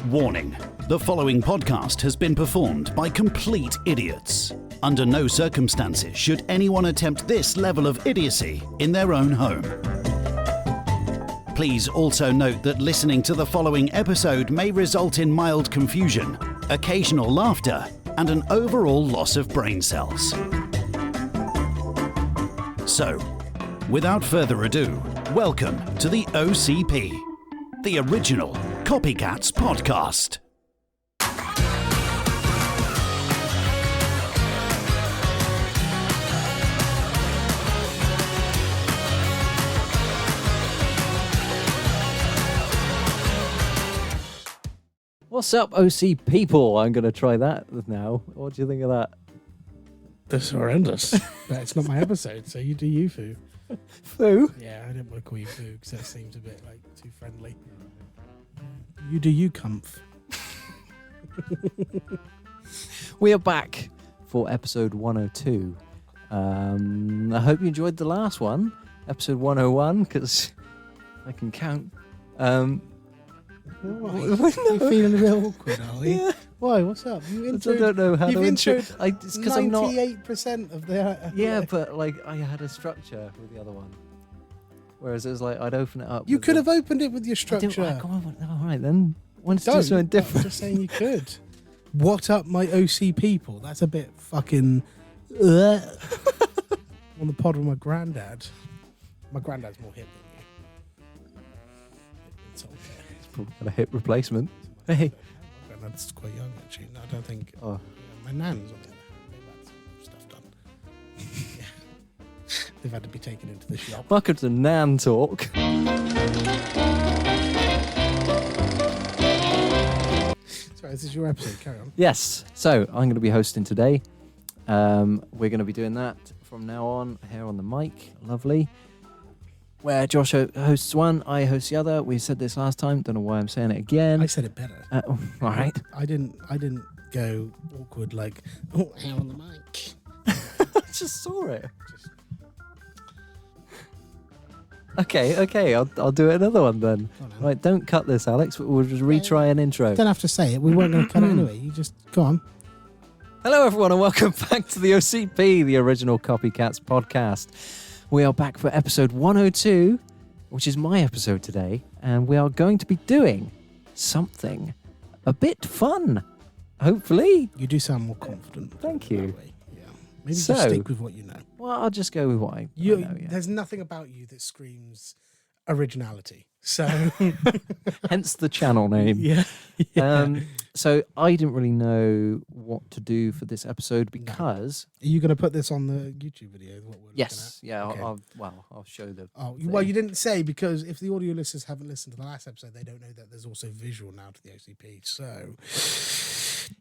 Warning: the following podcast has been performed by complete idiots. Under no circumstances should anyone attempt this level of idiocy in their own home. Please also note that listening to the following episode may result in mild confusion, occasional laughter, and an overall loss of brain cells. So, without further ado, welcome to the OCP, the original Copycats podcast. What's up, OC people? I'm going to try that now. What do you think of that? That's horrendous. But it's not my episode, so you do you, Foo. Foo? Yeah, I didn't want to call you Foo because that seems a bit like too friendly. You do you, comf. We are back for episode 102. I hope you enjoyed the last one, episode 101, because I can count. You're feeling a bit awkward, are we? Yeah. Why? What's up? You I don't know how to intro. It's because I'm not. 98% of the. Yeah, but like I had a structure with the other one, whereas it was like I'd open it up. You could have opened it with your structure. All right then. Let's do something different. I'm just saying you could. What up, my OC people? That's a bit fucking. On the pod with my granddad. My granddad's more hip than you. It's okay. Probably got a hip replacement. Hey. My granddad's quite young, actually. No, I don't think. Oh. My nan's on the other hand. They've had some stuff done. Yeah. They've had to be taken into the shop. Welcome to Nan Talk. Sorry, this is your episode. Carry on. Yes. So I'm going to be hosting today. We're going to be doing that from now on here on the mic. Lovely. Where Josh hosts one, I host the other. We said this last time. Don't know why I'm saying it again. I said it better. All right. I didn't go awkward like, oh, how on the mic. I just saw it. Okay. I'll do it another one then. Right, don't cut this, Alex. We'll just retry an intro. Don't have to say it. We weren't going to cut it anyway. You just go on. Hello, everyone, and welcome back to the OCP, the original Copycats podcast. We are back for episode 102, which is my episode today, and we are going to be doing something a bit fun, hopefully. You do sound more confident. Thank you. Yeah. Maybe just stick with what you know. Well, I'll just go with what I know, yeah. There's nothing about you that screams originality. So, hence the channel name. Yeah. So I didn't really know what to do for this episode because... Are you going to put this on the YouTube video? What we're Yes. Yeah. Okay. I'll show the... Oh, well, you didn't say, because if the audio listeners haven't listened to the last episode, they don't know that there's also visual now to the OCP. So...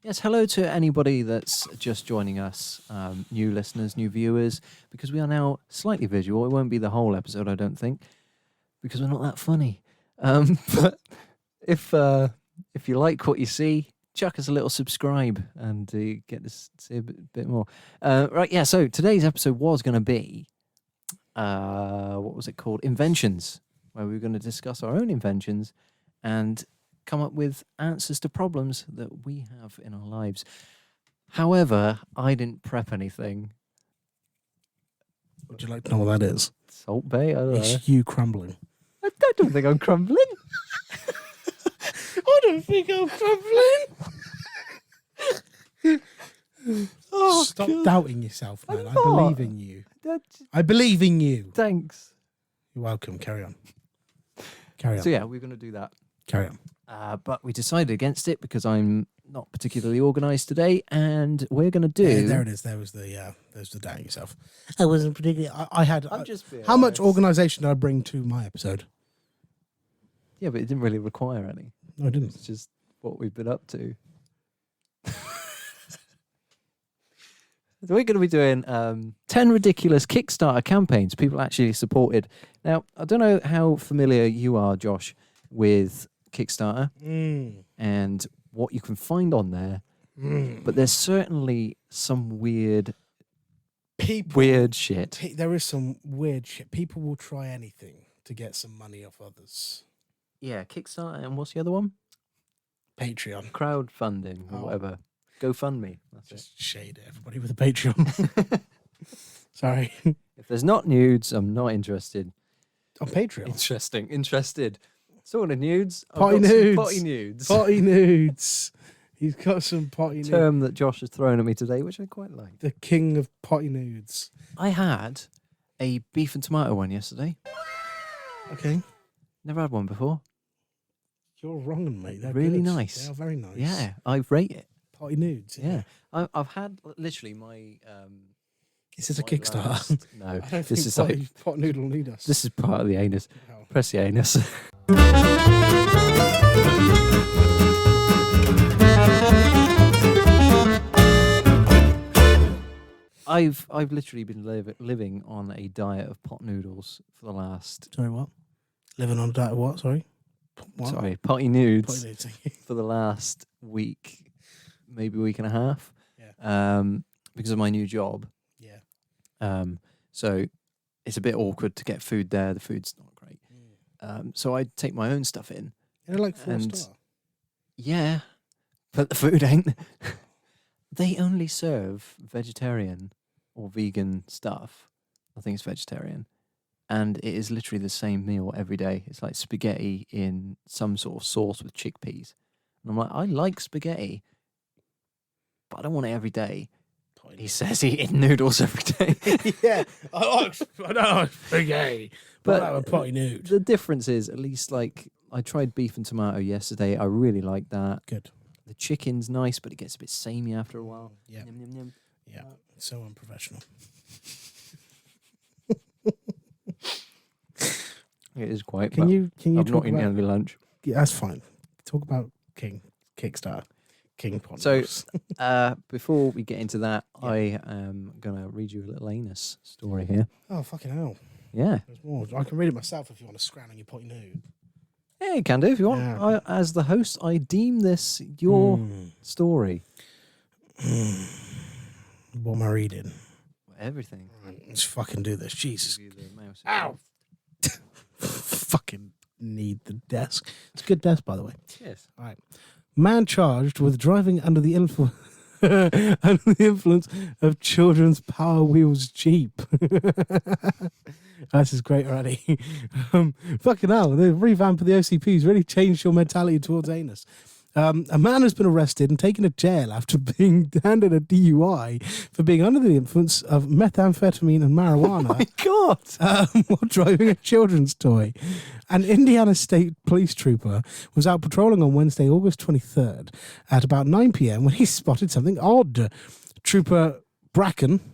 Yes, hello to anybody that's just joining us, new listeners, new viewers, because we are now slightly visual. It won't be the whole episode, I don't think, because we're not that funny. But if you like what you see, chuck us a little subscribe and get to see a bit more. Right, yeah, so today's episode was going to be, what was it called? Inventions, where we were going to discuss our own inventions and come up with answers to problems that we have in our lives. However, I didn't prep anything. Would you like to know what that is? Salt Bay? I don't know. It's you crumbling. I don't think I'm crumbling. I don't think I'm crumbling. Stop doubting yourself, man. I believe in you. I believe in you. Thanks. You're welcome. Carry on. Carry on. So yeah, we're going to do that. Carry on. But we decided against it because I'm not particularly organised today, and we're going to do... Yeah, there it is. There's the doubting yourself. I wasn't particularly... I had... I'm just being how much honest. organisation did I bring to my episode? Yeah, but it didn't really require any. No, I didn't. It's just what we've been up to. So we're going to be doing 10 ridiculous Kickstarter campaigns people actually supported. Now, I don't know how familiar you are, Josh, with Kickstarter and what you can find on there, but there's certainly some weird shit. There is some weird shit. People will try anything to get some money off others. Yeah, Kickstarter, and what's the other one? Patreon. Crowdfunding or whatever. GoFundMe. That's Just shade everybody with a Patreon. Sorry. If there's not nudes, I'm not interested. On Patreon. Interested. Sort of nudes. Potty I've got some nudes. Potty nudes. Potty nudes. He's got some potty nudes. Term that Josh has thrown at me today, which I quite like. The king of potty nudes. I had a beef and tomato one yesterday. Okay. Never had one before. You're wrong, mate. They're Really good. nice. They are very nice. Yeah, I rate it. Potty nudes. Yeah. I've had literally my... Is this a my Kickstarter? last- No, I don't this think is like... pot noodle will need us. This is part of the anus. Oh. Press the anus. I've literally been living on a diet of pot noodles for the last... Sorry, what? Living on a diet of what? Sorry? What? Sorry, potty nudes Potty nudes. for the last week, maybe week and a half. Yeah. Because of my new job. Yeah. So it's a bit awkward to get food there. The food's not great. So I take my own stuff in. They're like 4 And- star. Yeah, but the food ain't. They only serve vegetarian or vegan stuff. I think it's vegetarian. And it is literally the same meal every day. It's like spaghetti in some sort of sauce with chickpeas. And I'm like, I like spaghetti, but I don't want it every day. He says eating noodles every day. Yeah. I don't like spaghetti, but I have a potty nude. The difference is, at least, like, I tried beef and tomato yesterday. I really like that. Good. The chicken's nice, but it gets a bit samey after a while. Yeah. Yum, yum, yum. Yeah. So unprofessional. It is quite. Can you I've talk not eaten about... any lunch. Yeah, that's fine. Talk about Kickstarter. King pot So, noodles. before we get into that, Yeah. I am going to read you a little anus story here. Oh, fucking hell. Yeah. There's more. I can read it myself if you want to scrounge on your potty nude. Yeah, you can do if you want. Yeah. As the host, I deem this your story. What am I reading? Everything. Right, let's fucking do this. Jesus. Give you the mouse. Ow. Fucking need the desk. It's a good desk, by the way. Yes. All right. Man charged with driving under the influence of children's Power Wheels Jeep. This is great already. Fucking hell, the revamp of the OCP's really changed your mentality towards anus. A man has been arrested and taken to jail after being handed a DUI for being under the influence of methamphetamine and marijuana. Oh my God! While driving a children's toy. An Indiana State Police trooper was out patrolling on Wednesday, August 23rd at about 9 p.m. when he spotted something odd. Trooper Buchanan.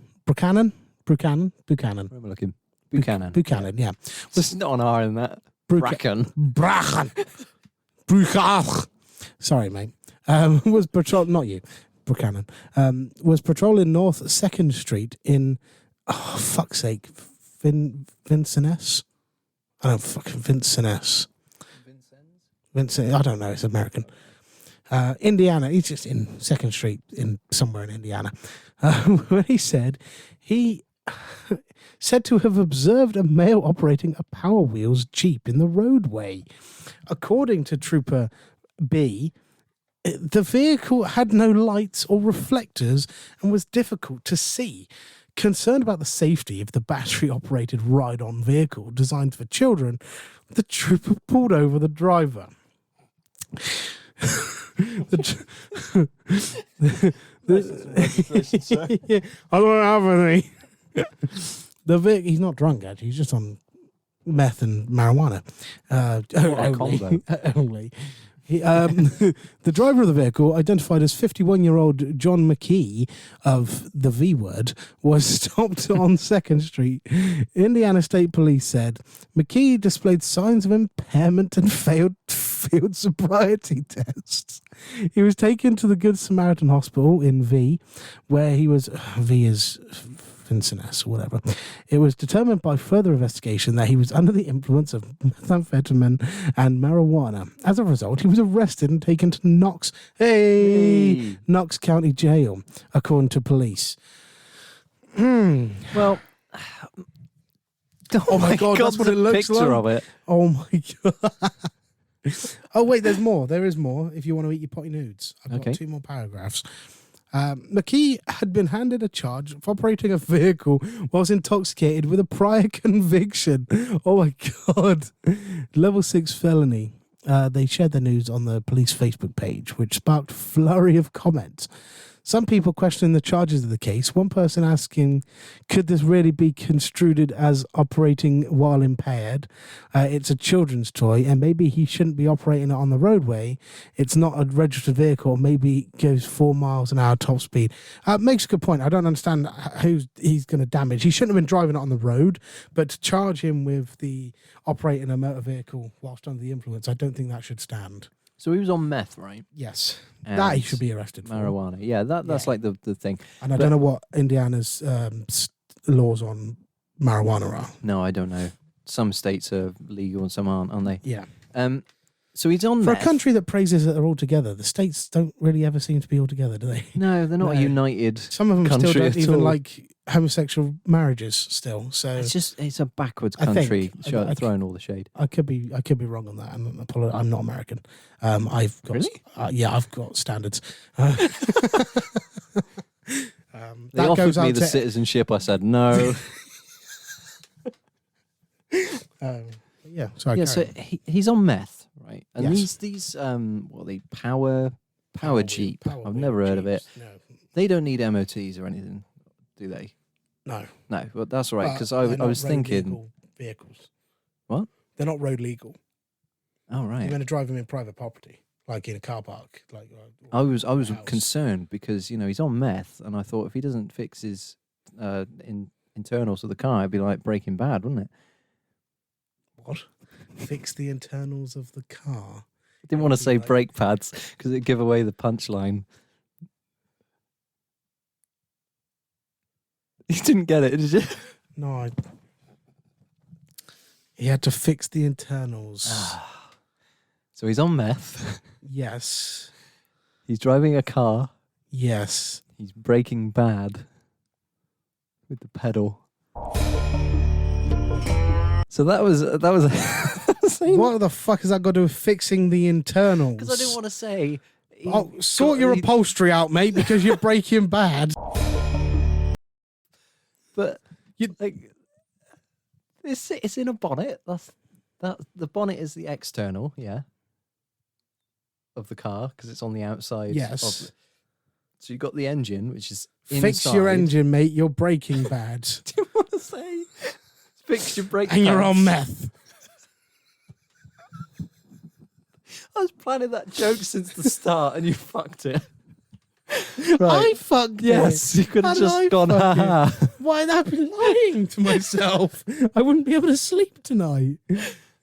Where am I looking? Buchanan. Yeah. There's not an R in that. Bracken. Buchanan. Sorry, mate. Was not you, Buchanan. Was patrolling North 2nd Street in, oh, fuck's sake, Vincennes? I don't fucking Vincennes. Vincent, I don't know, it's American. Indiana, he's just in 2nd Street in somewhere in Indiana. When he said to have observed a male operating a Power Wheels Jeep in the roadway. According to Trooper B, the vehicle had no lights or reflectors and was difficult to see. Concerned about the safety of the battery-operated ride-on vehicle designed for children, the trooper pulled over the driver. Yeah, I don't have any. The vehicle, he's not drunk, actually. He's just on meth and marijuana. Only. The driver of the vehicle, identified as 51-year-old John McKee of the V Word, was stopped on 2nd Street. Indiana State Police said McKee displayed signs of impairment and failed sobriety tests. He was taken to the Good Samaritan Hospital in V, where he was... V is... Vincennes or whatever. It was determined by further investigation that he was under the influence of methamphetamine and marijuana. As a result, he was arrested and taken to Knox County Jail, according to police. Well, oh my God, that's what the it looks picture like. of it. Oh my God. Oh, wait, there's more. There is more if you want to eat your potty nudes. I've got Okay. 2 more paragraphs. McKee had been handed a charge for operating a vehicle whilst intoxicated with a prior conviction. Oh, my God. Level 6 felony. They shared the news on the police Facebook page, which sparked a flurry of comments. Some people questioning the charges of the case. One person asking, could this really be construed as operating while impaired? It's a children's toy, and maybe he shouldn't be operating it on the roadway. It's not a registered vehicle. Maybe it goes 4 miles an hour top speed. Makes a good point. I don't understand who he's going to damage. He shouldn't have been driving it on the road, but to charge him with the operating a motor vehicle whilst under the influence, I don't think that should stand. So he was on meth, right? Yes. And that he should be arrested for. marijuana. Yeah, that's Yeah. like the thing. And I don't know what Indiana's laws on marijuana are. No, I don't know. Some states are legal and some aren't they? Yeah. So he's on For meth. a country that praises that they're all together, the states don't really ever seem to be all together, do they? No, they're not a No. united. Some of them still country don't at even all. like homosexual marriages still. So It's a backwards I think- country. I- Throwing all the shade. I could be wrong on that. I'm not American. I've got Really? I've got standards. They That offered goes me out the to citizenship. I said no. yeah. Sorry. Yeah, carry so on. he's on meth, right? And Yes. these what are they power jeep. Power I've wheel never heard of it. Jeeps. No. They don't need MOTs or anything, do they? No. No, but that's all right because But I they're not was road thinking, legal vehicles. What? They're not road legal. oh You're right. going to drive them in private property, like in a car park. Like I was house. concerned because he's on meth, and I thought if he doesn't fix his internals of the car, it'd be like Breaking Bad, wouldn't it? What? Fix the internals of the car. I didn't want to be say like- brake pads because it'd give away the punchline. You didn't get it, did you? No, he had to fix the internals. So he's on meth. Yes. He's driving a car. Yes. He's Breaking Bad with the pedal. So that was What the fuck has that got to do with fixing the internals? because I didn't want to say. Oh, sort your upholstery out, mate, because you're Breaking Bad. But it's in a bonnet. That the bonnet is the external, yeah, of the car because it's on the outside. Yes. So you got the engine, which is Fix your inside. engine, mate. You're Breaking Bad. Do you want to say fix your brake? And you're pads? on meth. I was planning that joke since the start, and you fucked it. I fucked Yes, it. you could How have did just I gone, fuck it? ha ha. Why would I be lying to myself? I wouldn't be able to sleep tonight.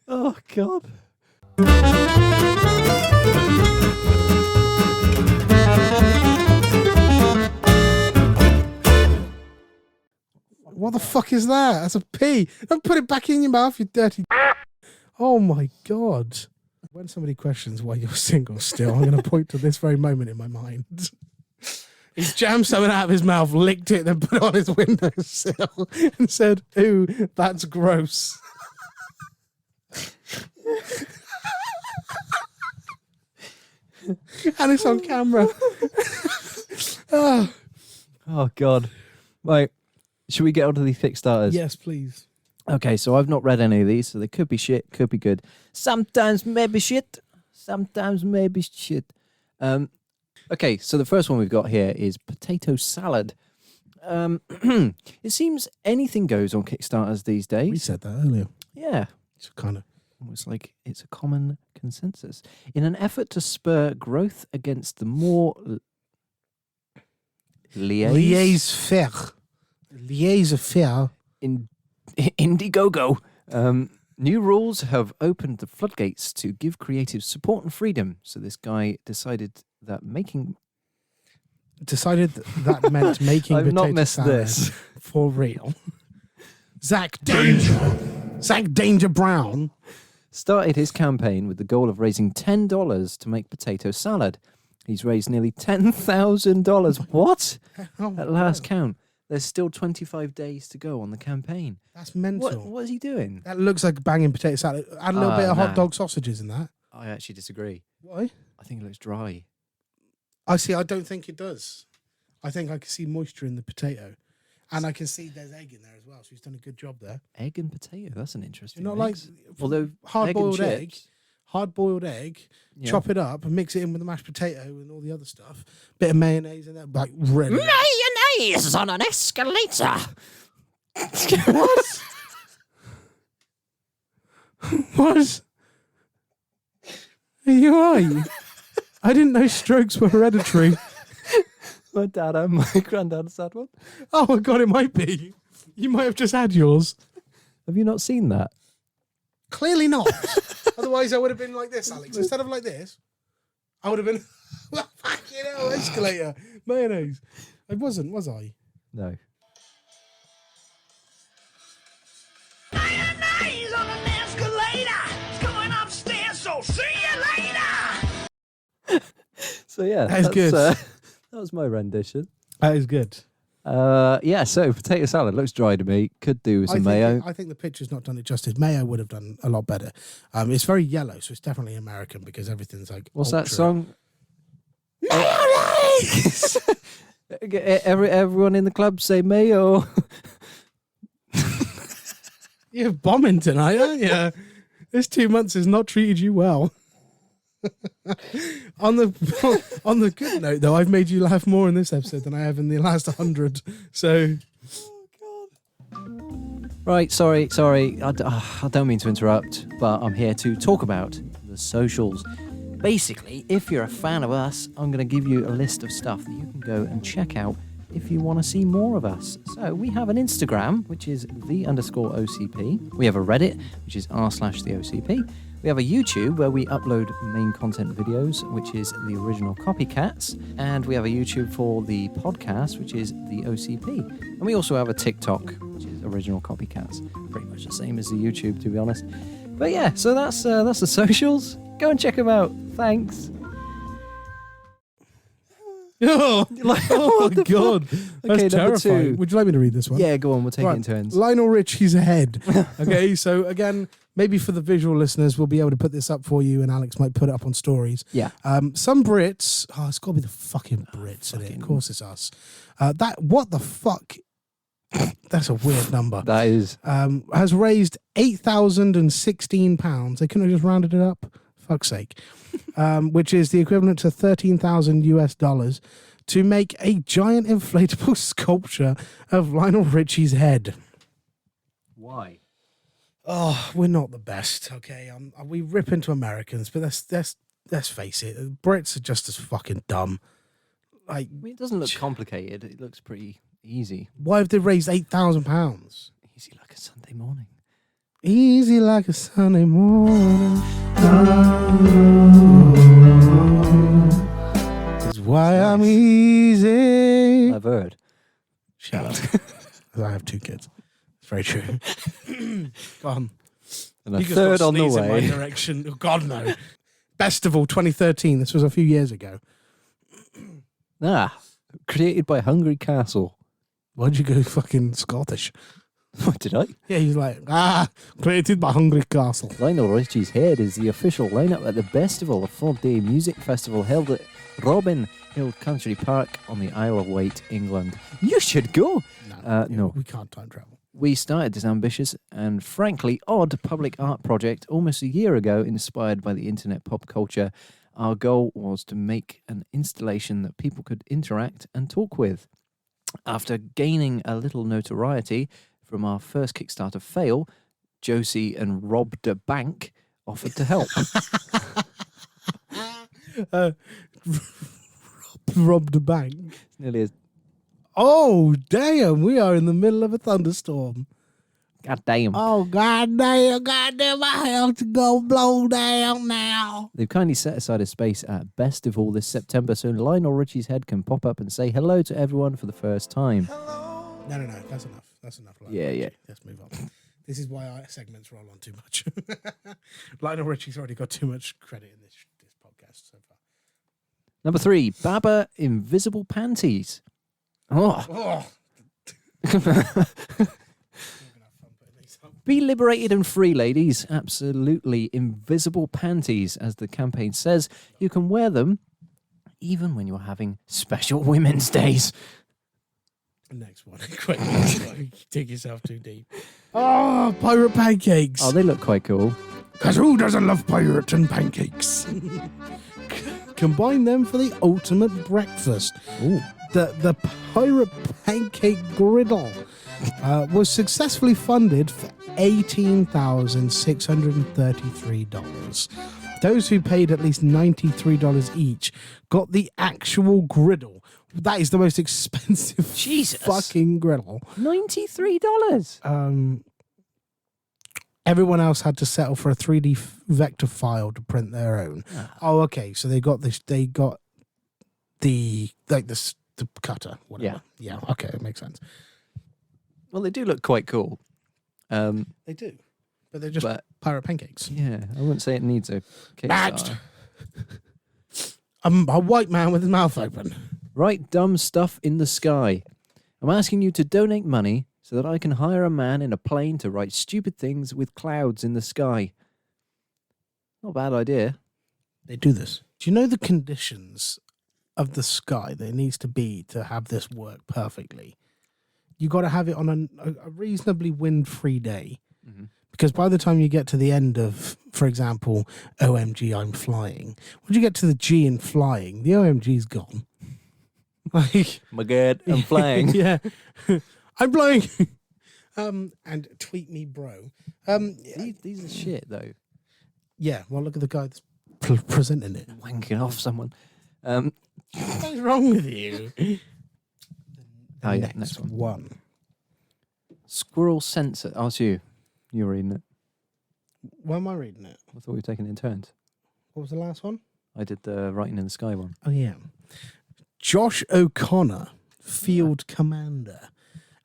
Oh God. What the fuck is that? That's a pee. Don't put it back in your mouth, you dirty. Oh my God. When somebody questions why you're single still, I'm going to point to this very moment in my mind. He's jammed something out of his mouth, licked it, then put it on his windowsill and said, "Ooh, that's gross." And it's on camera. Oh, Oh God. Right. Should we get onto these Kickstarters? yes, please. Okay, so I've not read any of these, so they could be shit, could be good. Sometimes maybe shit, sometimes maybe shit. Okay, so the first one we've got here is potato salad. It seems anything goes on Kickstarters these We days. said that earlier. Yeah, It's kind of. almost like it's a common consensus. In an effort to spur growth against the more Liaise-faire. in Indiegogo. New rules have opened the floodgates to give creatives support and freedom. So this guy decided that making... Decided that meant making I've potato not missed salad this. for real. Zach Danger Brown. Started his campaign with the goal of raising $10 to make potato salad. He's raised nearly $10,000. What? Oh, At last count. There's still 25 days to go on the campaign. that's mental. What is he doing? That looks like banging potato salad. Add a little bit of nah. hot dog sausages in that. I actually disagree. Why? I think it looks dry. I don't think it does. I think I can see moisture in the potato. And I can see there's egg in there as well. So he's done a good job there. Egg and potato. That's an interesting Not mix. like Although hard-boiled egg. chips, Hard-boiled egg. yeah. Chop it up and mix it in with the mashed potato and all the other stuff. Bit of mayonnaise in there. Like red. Mayonnaise on an escalator. What? What? Are you alright? I didn't know strokes were hereditary. My dad and my granddad's had one. Oh my god, it might be. You might have just had yours. Have you not seen that? Clearly not. Otherwise, I would have been like this, Alex. Instead of like this, I would have been, fucking hell, escalator, mayonnaise. I wasn't, was I? No. Mayonnaise on an escalator. It's going upstairs, so see you later. So yeah, That is good. That was my rendition. That is good. Yeah, so potato salad looks dry to me. Could do with some mayo. I think the picture's not done it justice. Mayo would have done a lot better. It's very yellow, so it's definitely American because everything's like. What's ultra. that song? Everyone in the club say mayo. You're bombing tonight, aren't you? This 2 months has not treated you well. on the good note, though, I've made you laugh more in this episode than I have in the last 100. So, Right, sorry. I don't mean to interrupt, but I'm here to talk about the socials. Basically, if you're a fan of us, I'm going to give you a list of stuff that you can go and check out if you want to see more of us. So we have an Instagram, which is _OCP. We have a Reddit, which is r/theOCP. We have a YouTube where we upload main content videos, which is the original Copycats. And we have a YouTube for the podcast, which is the OCP. And we also have a TikTok, which is original Copycats. Pretty much the same as the YouTube, to be honest. But yeah, so that's the socials. Go and check them out. Thanks. oh my god, that's Okay, number terrifying. 2. Would you like me to read this one? Yeah, go on. We'll take Right. it in turns. Lionel Richie's head. Okay, so again, maybe for the visual listeners, we'll be able to put this up for you, and Alex might put it up on stories. Yeah. Some Brits. Oh, it's got to be the fucking Brits, isn't it? Of course, it's us. What the fuck? That's a weird number. That is. Has raised £8,016. They couldn't have just rounded it up. Fuck's sake. Which is the equivalent to $13,000 to make a giant inflatable sculpture of Lionel Richie's head. Why? Oh, we're not the best, okay? We rip into Americans, but let's face it, Brits are just as fucking dumb. Like, I mean, it doesn't look complicated. It looks pretty easy. why have they raised £8,000? Easy like a Sunday morning. Easy like a Sunday morning. That's why I'm easy. I've heard. Shut up. 'Cause I have 2 kids. It's very true. Go on. And a You just third got on the sneeze in my way. direction. Oh, God, no. Festival 2013. This was a few years ago. Created by Hungry Castle. Why'd you go fucking Scottish? What did I? Yeah, he's like, created by Hungry Castle. Lionel Richie's Head is the official lineup at the Bestival, a 4-day music festival held at Robin Hill Country Park on the Isle of Wight, England. You should go. No. We can't time travel. We started this ambitious and frankly odd public art project almost a year ago, inspired by the internet pop culture. Our goal was to make an installation that people could interact and talk with. After gaining a little notoriety from our first Kickstarter fail, Josie and Rob de Bank offered to help. Robbed a bank. It's nearly as Oh, damn. We are in the middle of a thunderstorm. God damn. Oh, goddamn, I have to go blow down now. They've kindly set aside a space at Bestival this September so Lionel Richie's Head can pop up and say hello to everyone for the first time. No, that's enough. That's enough. Lionel Yeah. Richie. Let's move on. This is why our segments roll on too much. Lionel Richie's already got too much credit in this podcast so far. Number 3, Baba Invisible Panties. Oh. Oh. Be liberated and free, ladies. Absolutely invisible panties, as the campaign says. You can wear them even when you're having special women's days. Next one. Quick. Dig yourself too deep. Oh, pirate pancakes. Oh, they look quite cool. Because who doesn't love pirate and pancakes? Combine them for the ultimate breakfast. Ooh. The pirate pancake griddle was successfully funded for $18,633. Those who paid at least $93 each got the actual griddle. That is the most expensive Jesus. fucking griddle. $93. Everyone else had to settle for a 3D vector file to print their own. Oh, okay. So they got this. They got the cutter. Whatever. Yeah. Okay, it makes sense. Well, they do look quite cool. They do, but they're just pirate pancakes. Yeah, I wouldn't say it needs a Next, Kickstarter. a white man with his mouth open. Write dumb stuff in the sky. I'm asking you to donate money so that I can hire a man in a plane to write stupid things with clouds in the sky. Not a bad idea. They do this. Do you know the conditions of the sky that it needs to be to have this work perfectly? You got to have it on a reasonably wind-free day. Mm-hmm. Because by the time you get to the end of, for example, OMG, I'm flying, when you get to the G in flying, the OMG's gone. Like, My God, I'm flying. Yeah. I'm flying. And tweet me, bro. These are shit, though. Yeah, well, look at the guy that's presenting it. Wanking off someone. What's wrong with you? Oh, yeah, next one. Squirrel sensor. Oh, it's you. You're reading it. Why am I reading it? I thought we were taking it in turns. What was the last one? I did the writing in the sky one. Oh, yeah. Josh O'Connor, field commander,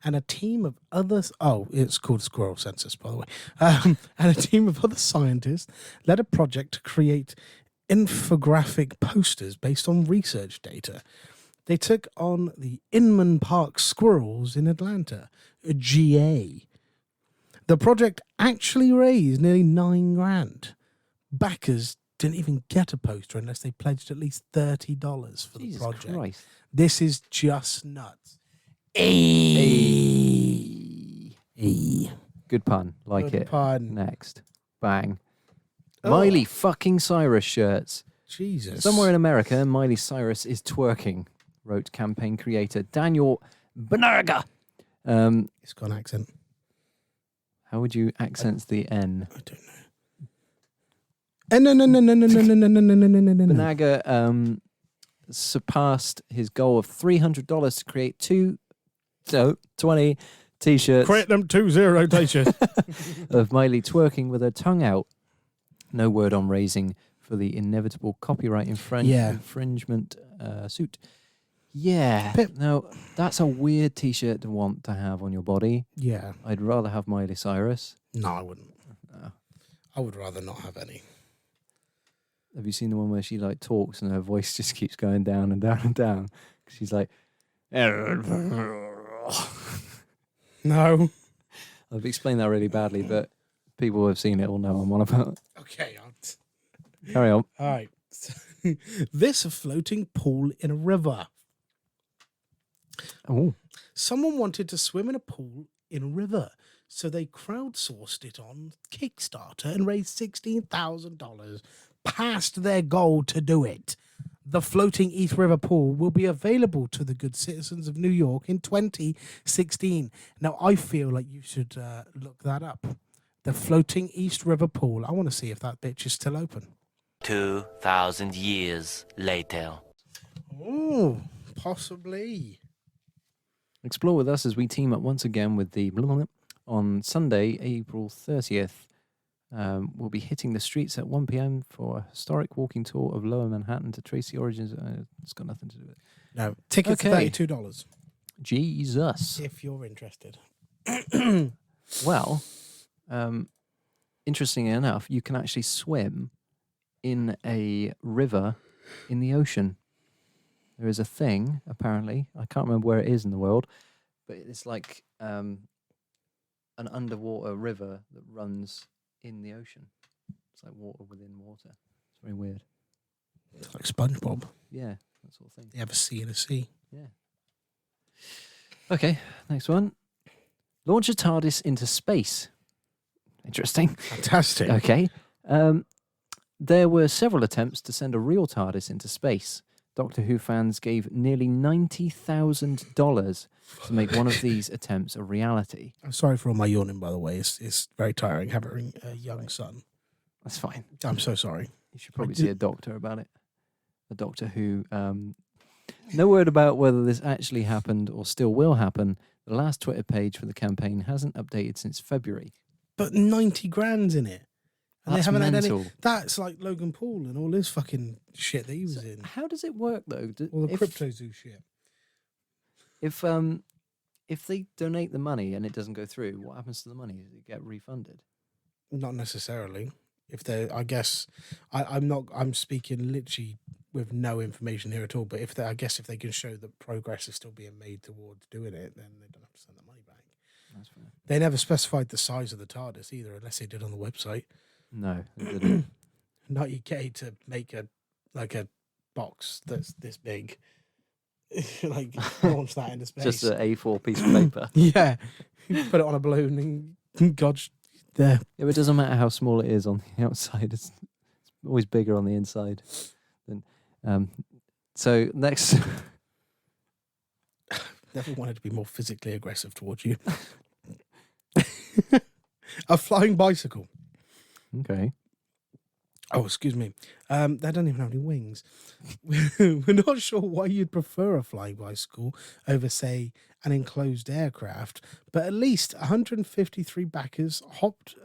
and a team of others. Oh, it's called Squirrel Census, by the way. And a team of other scientists led a project to create infographic posters based on research data. They took on the Inman Park squirrels in Atlanta, GA. The project actually raised nearly $9,000. Backers didn't even get a poster unless they pledged at least $30 for Jesus the project. Christ. This is just nuts. Good pun. Like Good it. pun. Next. Bang. Oh. Miley fucking Cyrus shirts. Jesus. Somewhere in America, Miley Cyrus is twerking, wrote campaign creator Daniel Benarga. It's got an accent. How would you accent the N? I don't know. No. Benaga surpassed his goal of $300 to create 20 t-shirts Create them 2-0 t-shirts. of Miley twerking with her tongue out. No word on raising for the inevitable copyright infringement suit. Yeah. No, that's a weird t-shirt to want to have on your body. Yeah. I'd rather have Miley Cyrus. No, I wouldn't. No. I would rather not have any. Have you seen the one where she like talks and her voice just keeps going down and down and down? She's like, No. I've explained that really badly, but people who have seen it will know what I'm on about. Okay. Carry on. All right. This floating pool in a river. Oh, Someone wanted to swim in a pool in a river, so they crowdsourced it on Kickstarter and raised $16,000 past their goal to do it. The floating East River pool will be available to the good citizens of New York in 2016. Now, I feel like you should look that up. The floating East River pool. I want to see if that bitch is still open. 2,000 years later. Oh, possibly. explore with us as we team up once again with the on Sunday, April 30th. We'll be hitting the streets at 1 p.m. for a historic walking tour of Lower Manhattan to trace the origins. It's got nothing to do with it. No, tickets Okay. $32 Jesus. if you're interested. Well, interestingly enough, you can actually swim in a river in the ocean. There is a thing, apparently. I can't remember where it is in the world, but it's like an underwater river that runs in the ocean. It's like water within water. It's very weird. It's like SpongeBob. Yeah, that sort of thing. They have a sea in a sea. Yeah. Okay, next one. Launch a TARDIS into space. Interesting. Fantastic. Okay. There were several attempts to send a real TARDIS into space. Doctor Who fans gave nearly $90,000 to make one of these attempts a reality. I'm sorry for all my yawning, by the way. It's very tiring having a young son. That's fine. I'm so sorry. You should probably see a doctor about it. A doctor who... no word about whether this actually happened or still will happen. The last Twitter page for the campaign hasn't updated since February. But 90 grand's in it. And That's they haven't mental. had any. That's like Logan Paul and all his fucking shit that he was in. How does it work though? All the Crypto Zoo shit. If they donate the money and it doesn't go through, what happens to the money? Does it get refunded? Not necessarily. If they, I guess, I'm speaking literally with no information here at all. But if they can show that progress is still being made towards doing it, then they don't have to send the money back. That's fair. They never specified the size of the TARDIS either, unless they did on the website. No, it didn't. 90K to make a box that's this big, like launch that into space. Just an A4 piece of paper. Yeah, put it on a balloon and God, there. Yeah, but it doesn't matter how small it is on the outside. It's always bigger on the inside. So next, Never wanted to be more physically aggressive towards you. A flying bicycle. okay. Oh, excuse me. They don't even have any wings. We're not sure why you'd prefer a flying bicycle over, say, an enclosed aircraft, but at least 153 backers hoped.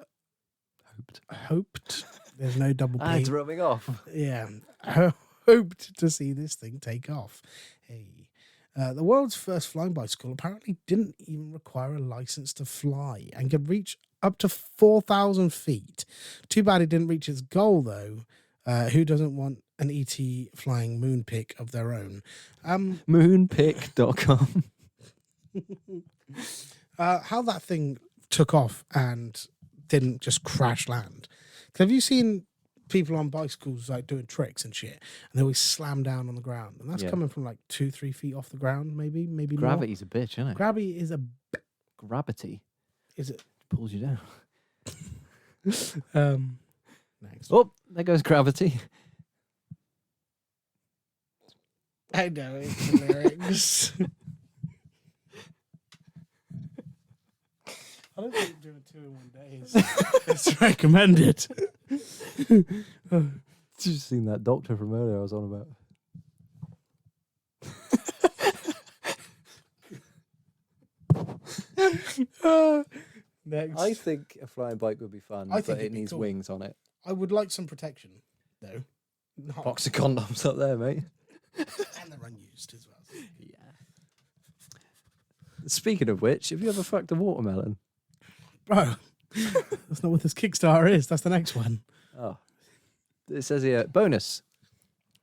There's no double P. It's rubbing off. Yeah, hoped to see this thing take off. Hey. The world's first flying bicycle apparently didn't even require a license to fly and could reach up to 4,000 feet. Too bad it didn't reach its goal, though. Who doesn't want an ET flying moon pic of their own? Moonpic.com. How that thing took off and didn't just crash land. Have you seen people on bicycles like doing tricks and shit, and they always slam down on the ground, and that's coming from like 2-3 feet off the ground, maybe Gravity's a bitch, isn't it? Gravity is Gravity. Is it? Pulls you down. Next. Oh, there goes gravity. I know it's the lyrics. I don't think doing 2 in 1 day it's recommended. Just seen that doctor from earlier I was on about. Next. I think a flying bike would be fun, I think but it'd it be needs cool. wings on it. I would like some protection, though. Not- Box of condoms up there, mate. and they're unused as well. Yeah. Speaking of which, have you ever fucked a watermelon? Bro, that's not what this Kickstarter is. That's the next one. Oh. It says here, bonus.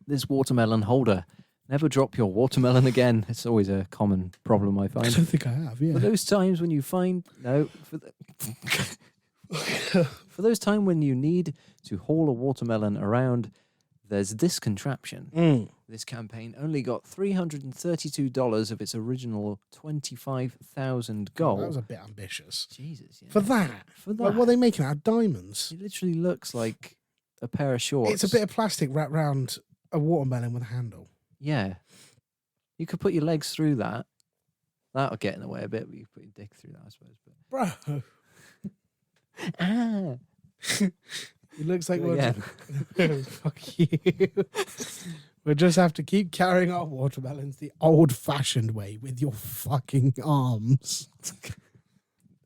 This watermelon holder. Never drop your watermelon again. It's always a common problem, I I find. don't think I have, yeah. For those times when you find... No. For those times when you need to haul a watermelon around, there's this contraption. This campaign only got $332 of its original $25,000 goal. That was a bit ambitious. Jesus, yeah. For that? For that. Like, what are they making out of diamonds? It literally looks like a pair of shorts. It's a bit of plastic wrapped around a watermelon with a handle. Yeah. You could put your legs through that. That'll get in the way a bit, but you could put your dick through that, I suppose. But... Bro. It looks like Do it again. Fuck you. We'll just have to keep carrying our watermelons the old-fashioned way with your fucking arms.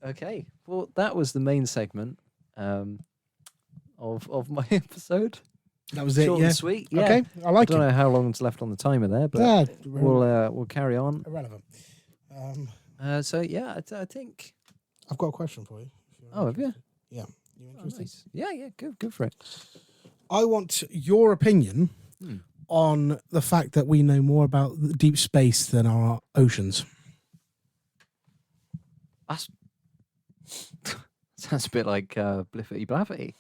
Okay. Well, that was the main segment of my episode. That was it, Short yeah? and sweet. Yeah. Okay, I like I don't it. know how long's left on the timer there, but Yeah, we'll carry on. irrelevant. So yeah, I think. I've got a question for you. If you're Oh, have you? interested. Yeah. You Oh, interested? nice. Yeah, go for it. I want your opinion on the fact that we know more about the deep space than our oceans. That's Sounds a bit like Bliffity Blaffity.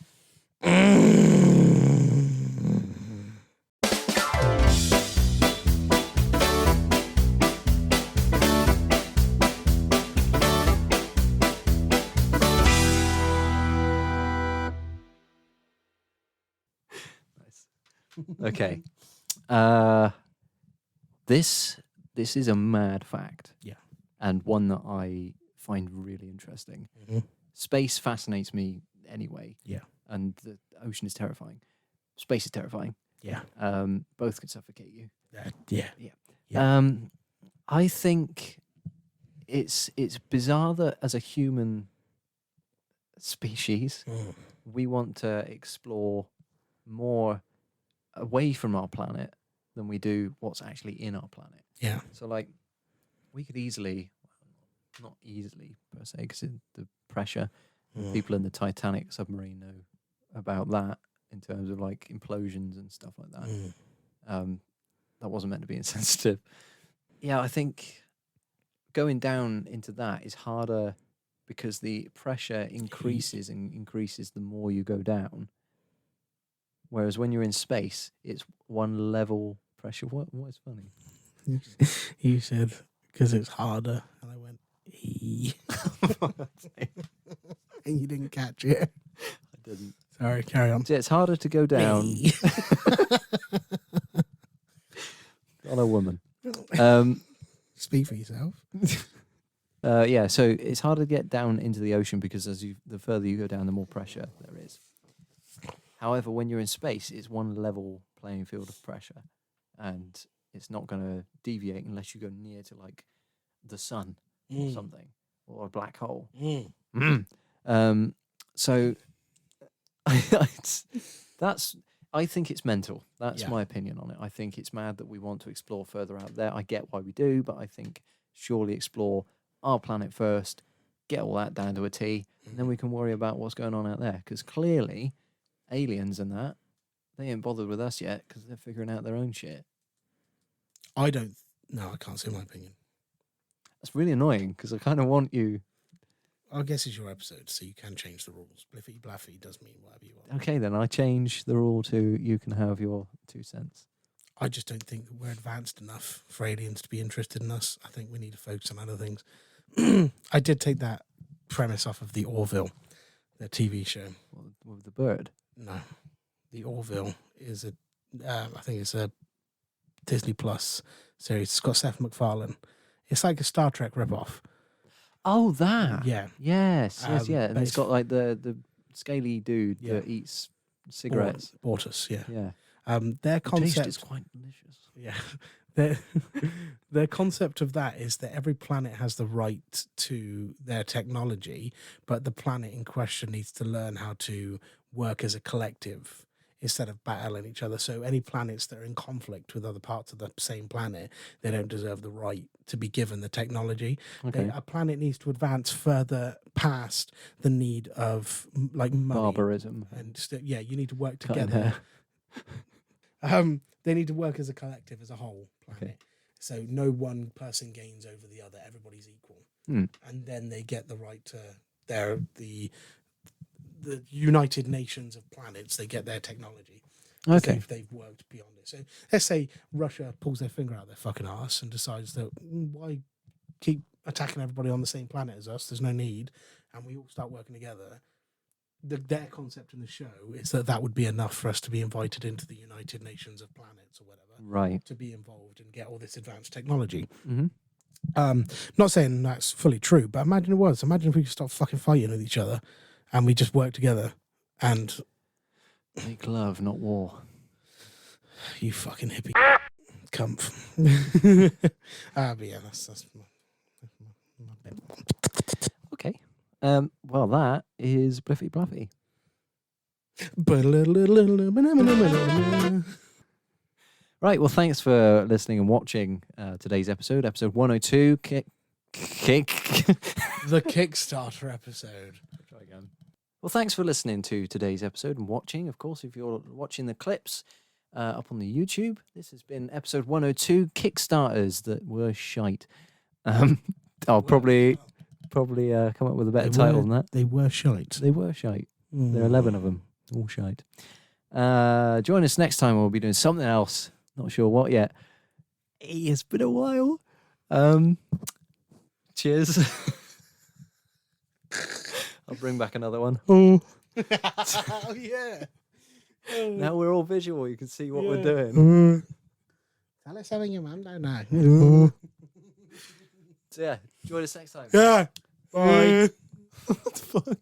Okay. This is a mad fact. Yeah. And one that I find really interesting. Mm-hmm. Space fascinates me anyway. Yeah. And the ocean is terrifying. Space is terrifying. Yeah. Both could suffocate you. Yeah. I think it's bizarre that as a human species, we want to explore more away from our planet than we do what's actually in our planet. Yeah. So, like, we could easily, not easily per se, because the pressure, people in the Titanic submarine know about that in terms of like implosions and stuff like that. That wasn't meant to be insensitive. Yeah, I think going down into that is harder because the pressure increases and increases the more you go down. Whereas when you're in space, it's one level pressure. What is funny? You said because it's harder, and I went, and you didn't catch it. I didn't. Sorry, carry on. So it's harder to go down. On a woman. Speak for yourself. Yeah, so it's harder to get down into the ocean because the further you go down, the more pressure there is. However, when you're in space, it's one level playing field of pressure, and it's not going to deviate unless you go near to like the sun or something, or a black hole. So I think it's mental. That's my opinion on it. I think it's mad that we want to explore further out there. I get why we do, but I think surely explore our planet first, get all that down to a T, and then we can worry about what's going on out there. Because clearly, aliens and that, they ain't bothered with us yet because they're figuring out their own shit. I can't say my opinion. That's really annoying because I kind of want you. I guess it's your episode, so you can change the rules. Bliffy Blaffy does mean whatever you want. Okay, then I change the rule to you can have your 2 cents. I just don't think that we're advanced enough for aliens to be interested in us. I think we need to focus on other things. I did take that premise off of the Orville, the TV show. With the bird? No. The Orville is I think it's a Disney Plus series. It's got Seth MacFarlane. It's like a Star Trek ripoff. Oh, that. Yeah. Yes, yeah. And but it's got like the scaly dude Yeah. that eats cigarettes. Bortus, yeah. Yeah. Their The concept taste is quite delicious. Yeah. Their concept of that is that every planet has the right to their technology, but the planet in question needs to learn how to work as a collective instead of battling each other. So any planets that are in conflict with other parts of the same planet, they don't deserve the right to be given the technology. Okay. A planet needs to advance further past the need of like money. Barbarism. And you need to work Cutting together. hair. They need to work as a collective, as a whole planet. Okay. So no one person gains over the other. Everybody's equal. And then they get the right to the United Nations of planets. They get their technology. Okay. They've worked beyond it. So let's say Russia pulls their finger out their fucking arse and decides that why keep attacking everybody on the same planet as us? There's no need. And we all start working together. Their concept in the show is that would be enough for us to be invited into the United Nations of Planets or whatever, Right. to be involved and get all this advanced technology. Mm-hmm. Not saying that's fully true, but imagine it was. Imagine if we could stop fucking fighting with each other and we just work together and... Make love, not war. You fucking hippie cunt. But yeah, that's my bit. Okay. Well, that is Bliffy Bluffy. Right. Well, thanks for listening and watching today's episode 102. The Kickstarter episode. Try again. Well, thanks for listening to today's episode and watching. Of course, if you're watching the clips up on the YouTube, this has been episode 102, Kickstarters that were shite. I'll probably probably come up with a better title than that. They were shite. They were shite. There are 11 of them. All shite. Join us next time. We'll be doing something else. Not sure what yet. Hey, it's been a while. Cheers. I'll bring back another one. Oh yeah. Now we're all visual. You can see what we're doing. Tell us something your mum don't know. So yeah, join us next time. Yeah. Bye. What the fuck?